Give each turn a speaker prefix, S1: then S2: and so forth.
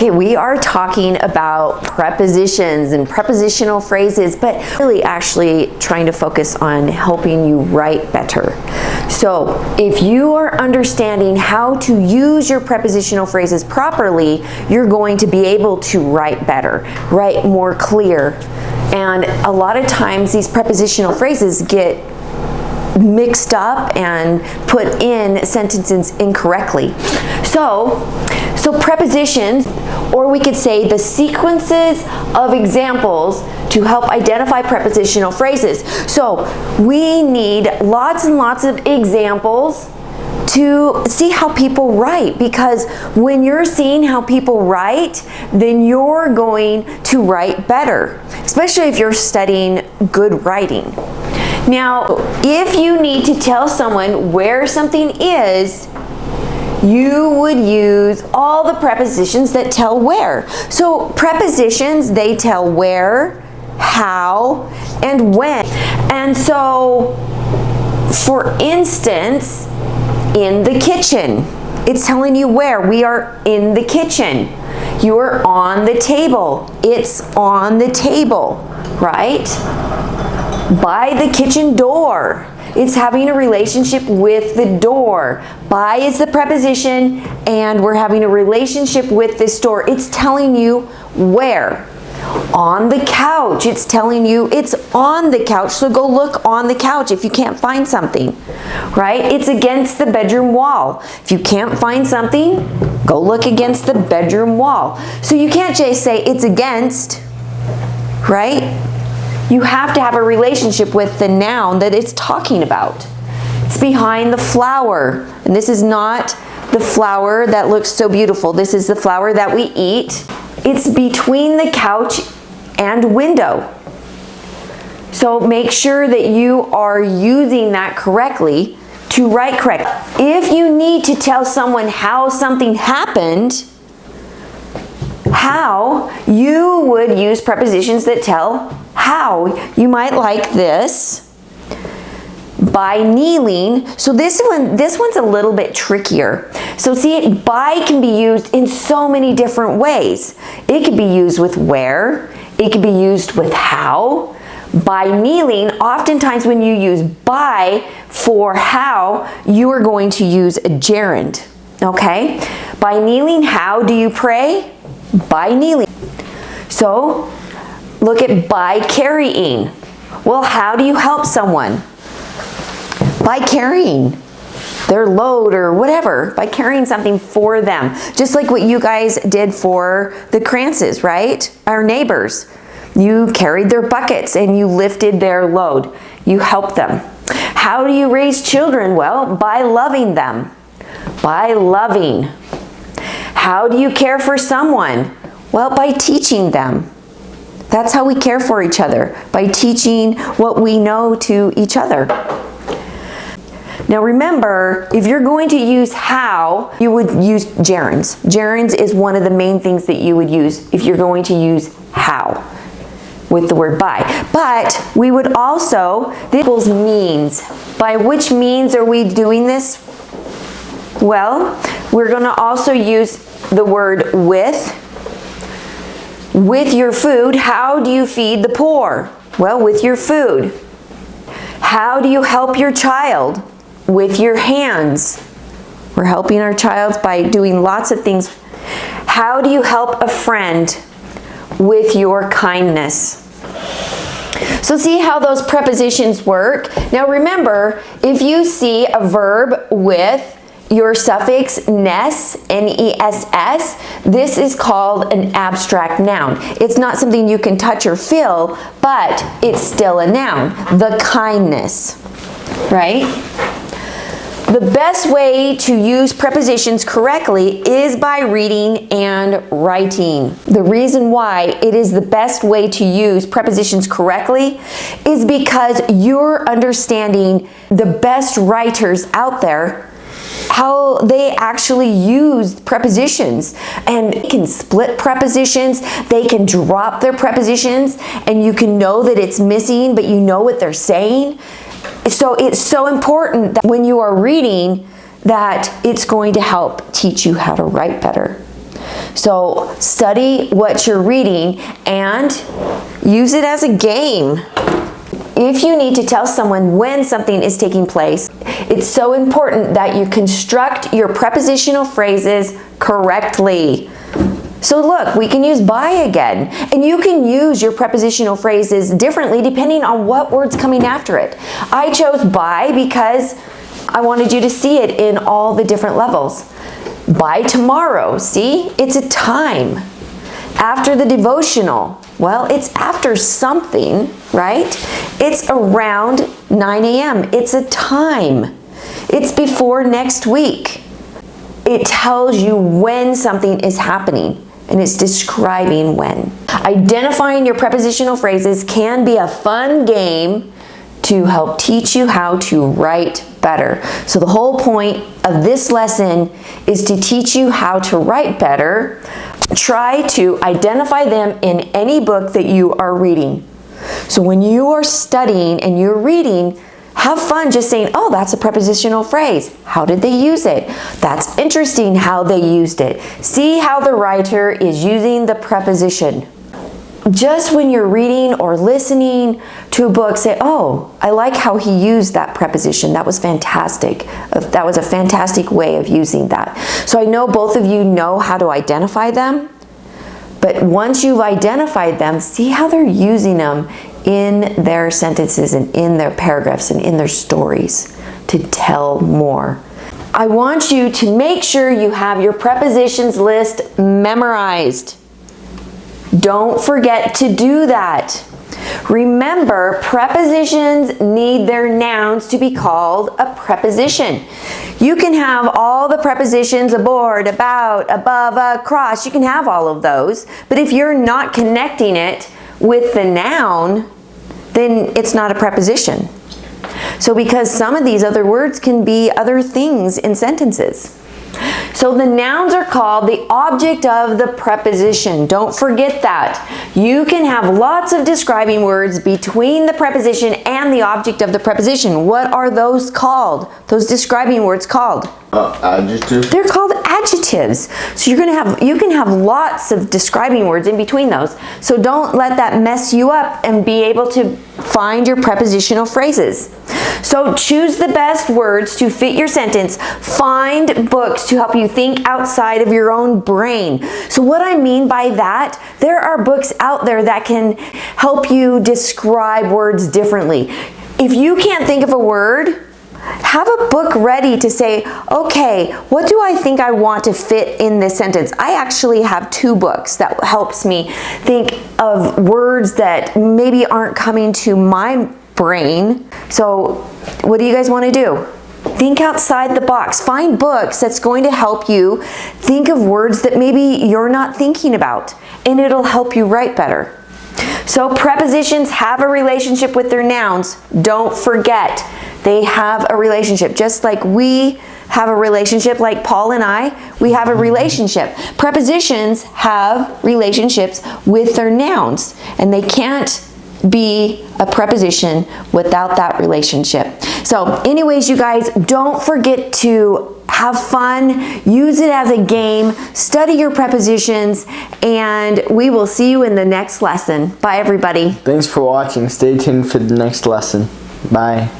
S1: Okay, we are talking about prepositions and prepositional phrases, but really actually trying to focus on helping you write better. So if you are understanding how to use your prepositional phrases properly, you're going to be able to write better, write more clear. And a lot of times these prepositional phrases get mixed up and put in sentences incorrectly. So prepositions, or we could say the sequences of examples to help identify prepositional phrases. So we need lots and lots of examples to see how people write, because when you're seeing how people write, then you're going to write better, especially if you're studying good writing. Now, if you need to tell someone where something is, you would use all the prepositions that tell where. So prepositions, they tell where, how, and when. And so, for instance, in the kitchen, it's telling you where. We are in the kitchen. You are on the table. It's on the table, right? By the kitchen door. It's having a relationship with the door. By is the preposition, and we're having a relationship with this door. It's telling you where. On the couch, it's telling you it's on the couch, so go look on the couch if you can't find something, right? It's against the bedroom wall. If you can't find something, go look against the bedroom wall. So you can't just say it's against, right? You have to have a relationship with the noun that it's talking about. It's behind the flower. And this is not the flower that looks so beautiful. This is the flower that we eat. It's between the couch and window. So make sure that you are using that correctly to write correct. If you need to tell someone how something happened, how, you would use prepositions that tell how. You might like this. By kneeling. So this one's a little bit trickier. So see, by can be used in so many different ways. It could be used with where. It could be used with how. By kneeling, oftentimes when you use by for how, you are going to use a gerund. Okay? By kneeling, how do you pray? By kneeling. So look at by carrying. Well, how do you help someone? By carrying their load or whatever, by carrying something for them. Just like what you guys did for the Krantzes, right? Our neighbors. You carried their buckets and you lifted their load. You helped them. How do you raise children? Well, by loving them. By loving. How do you care for someone? Well, by teaching them. That's how we care for each other, by teaching what we know to each other. Now remember, if you're going to use how, you would use gerunds. Gerunds is one of the main things that you would use if you're going to use how with the word by. But we would also, this equals means. By which means are we doing this? Well, we're going to also use the word with. With your food, how do you feed the poor? Well, with your food. How do you help your child? With your hands. We're helping our child by doing lots of things. How do you help a friend? With your kindness. So see how those prepositions work? Now remember, if you see a verb with your suffix ness, N-E-S-S, this is called an abstract noun. It's not something you can touch or feel, but it's still a noun. The kindness, right? The best way to use prepositions correctly is by reading and writing. The reason why it is the best way to use prepositions correctly is because you're understanding the best writers out there, how they actually use prepositions, and they can split prepositions, they can drop their prepositions, and you can know that it's missing, but you know what they're saying. So it's so important that when you are reading, that it's going to help teach you how to write better. So study what you're reading and use it as a game. If you need to tell someone when something is taking place, it's so important that you construct your prepositional phrases correctly. So look, we can use by again, and you can use your prepositional phrases differently depending on what word's coming after it. I chose by because I wanted you to see it in all the different levels. By tomorrow, see? It's a time. After the devotional, well, it's after something, right? It's around 9 a.m. It's a time. It's before next week. It tells you when something is happening, and it's describing when. Identifying your prepositional phrases can be a fun game to help teach you how to write better. So the whole point of this lesson is to teach you how to write better. Try to identify them in any book that you are reading. So when you are studying and you're reading, have fun just saying, oh, that's a prepositional phrase. How did they use it? That's interesting how they used it. See how the writer is using the preposition. Just when you're reading or listening to a book, say, oh, I like how he used that preposition. That was fantastic. That was a fantastic way of using that. So I know both of you know how to identify them, but once you've identified them, see how they're using them in their sentences and in their paragraphs and in their stories to tell more. I want you to make sure you have your prepositions list memorized. Don't forget to do that. Remember, prepositions need their nouns to be called a preposition. You can have all the prepositions aboard, about, above, across. You can have all of those. But if you're not connecting it with the noun, then it's not a preposition. So because some of these other words can be other things in sentences. So the nouns are called the object of the preposition. Don't forget that. You can have lots of describing words between the preposition and the object of the preposition. What are those called? Those describing words called?
S2: Adjectives.
S1: They're called adjectives. So you can have lots of describing words in between those. So don't let that mess you up and be able to find your prepositional phrases. So choose the best words to fit your sentence. Find books to help you think outside of your own brain. So what I mean by that, there are books out there that can help you describe words differently. If you can't think of a word, have a book ready to say, okay, what do I think I want to fit in this sentence? I actually have 2 books that helps me think of words that maybe aren't coming to my brain. So what do you guys want to do? Think outside the box. Find books that's going to help you think of words that maybe you're not thinking about, and it'll help you write better. So prepositions have a relationship with their nouns. Don't forget, they have a relationship. Just like we have a relationship, like Paul and I, we have a relationship. Prepositions have relationships with their nouns, and they can't be a preposition without that relationship. So anyways, you guys, don't forget to have fun, use it as a game, study your prepositions, and we will see you in the next lesson. Bye, everybody.
S2: Thanks for watching. Stay tuned for the next lesson. Bye.